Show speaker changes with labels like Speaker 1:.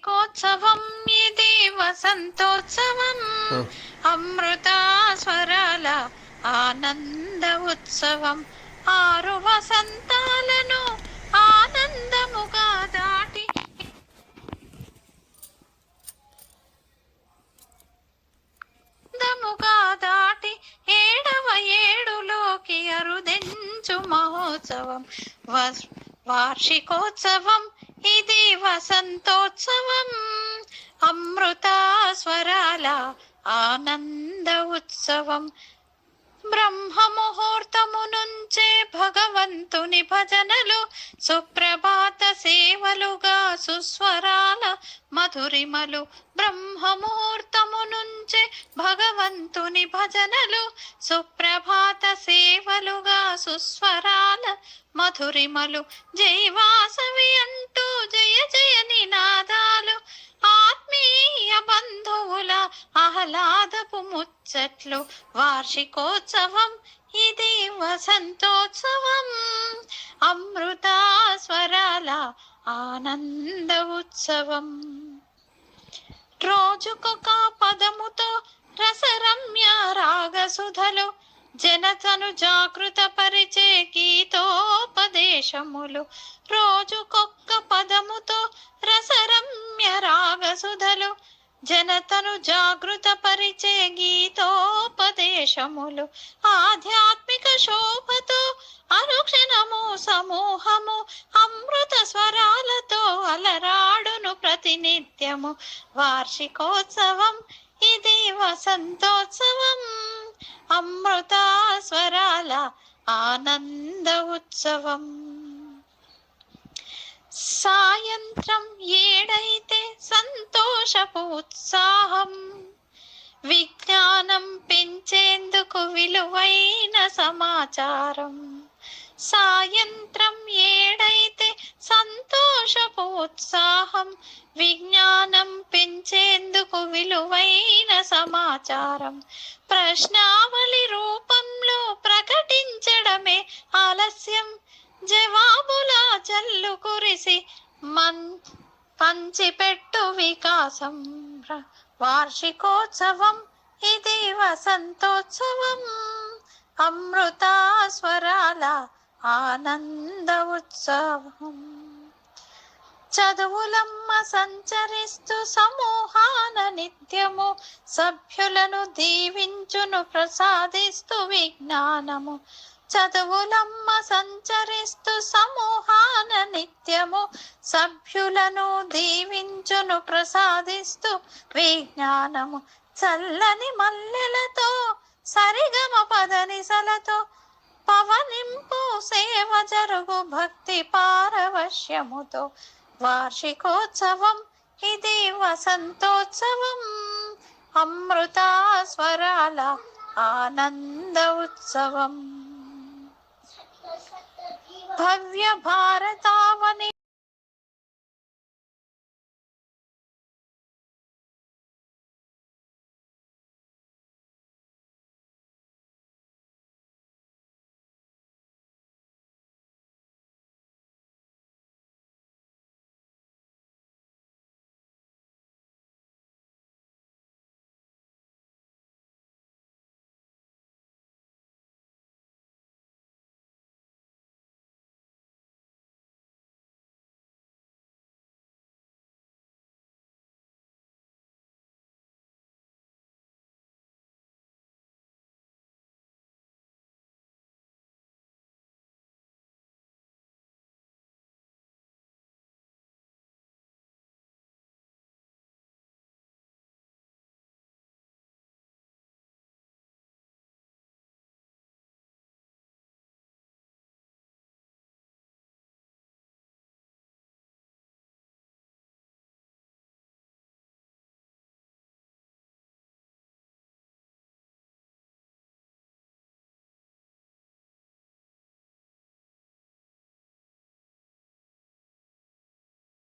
Speaker 1: వార్షికోత్సవం ఇది వసంతోత్సవం, అమృత స్వరాల ఆనంద ఉత్సవం. 6 వసంతాలను ఆనందముగా దాటి దాటి 7వ ఏడులోకి అరుదెంచు మహోత్సవం. వార్షికోత్సవం ఇది వసంతోత్సవం, అమృత స్వరాల ఆనంద ఉత్సవం. బ్రహ్మ ముహూర్తము నుంచే భగవంతుని భజనలు, సుప్రభాత సేవలుగా సుస్వరాల మధురిమలు. బ్రహ్మ ముహూర్తము నుంచే భగవంతుని భజనలు, సుప్రభాత సేవలుగా సుస్వరాల మధురిమలు. జై వాసవి అంటూ జయ జయ నినాదాలు, ఆత్మీయ బంధువుల ఆహ్లాదపు ముచ్చట్లు. వార్షికోత్సవం ఇది వసంతోత్సవం, అమృత స్వరాల ఆనంద ఉత్సవం. రోజుకొక పదముతో రసరమ్య రాగసుధలు, జనతను జాగృత పరిచే గీతోపదేశములు. రోజుకొక్క పదముతో రసరమ్య రాగసుధలు, జనతను జాగృత పరిచే గీతోపదేశములు. ఆధ్యాత్మిక శోభతో అనుక్షణము సమూహము, అమృత స్వరాలతో అలరాడును ప్రతినిత్యము. వార్షికోత్సవం ఇది వసంతోత్సవం, అమృత స్వరాల ఆనంద ఉత్సవం. సాయంత్రం 7 సంతోషపు ఉత్సాహం, విజ్ఞానం పెంచేందుకు విలువైన సమాచారం. సాయంత్రం 7 సంతోషపు ఉత్సాహం, విజ్ఞానం పెంచేందుకు విలువైన సమాచారం. ప్రశ్నావళి రూపంలో ప్రకటించడమే ఆలస్యం, జవాబుల జల్లు కురిసి పంచిపెట్టు వికాసం. వార్షికోత్సవం ఇది వసంతోత్సవం, అమృత స్వరాల ఆనంద ఉత్సవం. చదువులమ్మ సంచరిస్తూ సమూహాన నిత్యము, సభ్యులను దీవించును ప్రసాదిస్తూ విజ్ఞానము. చదువులమ్మ సంచరిస్తూ సమూహాన నిత్యము, సభ్యులను దీవించును ప్రసాదిస్తూ విజ్ఞానము. చల్లని మల్లెలతో సరిగమ పదనిసలతో పవనింపు సేవ జరుగు భక్తి పారవశ్యముతో. వార్షికోత్సవం ఇది వసంతోత్సవం, అమృత స్వరాల ఆనంద ఉత్సవం. భవ్య భారతావని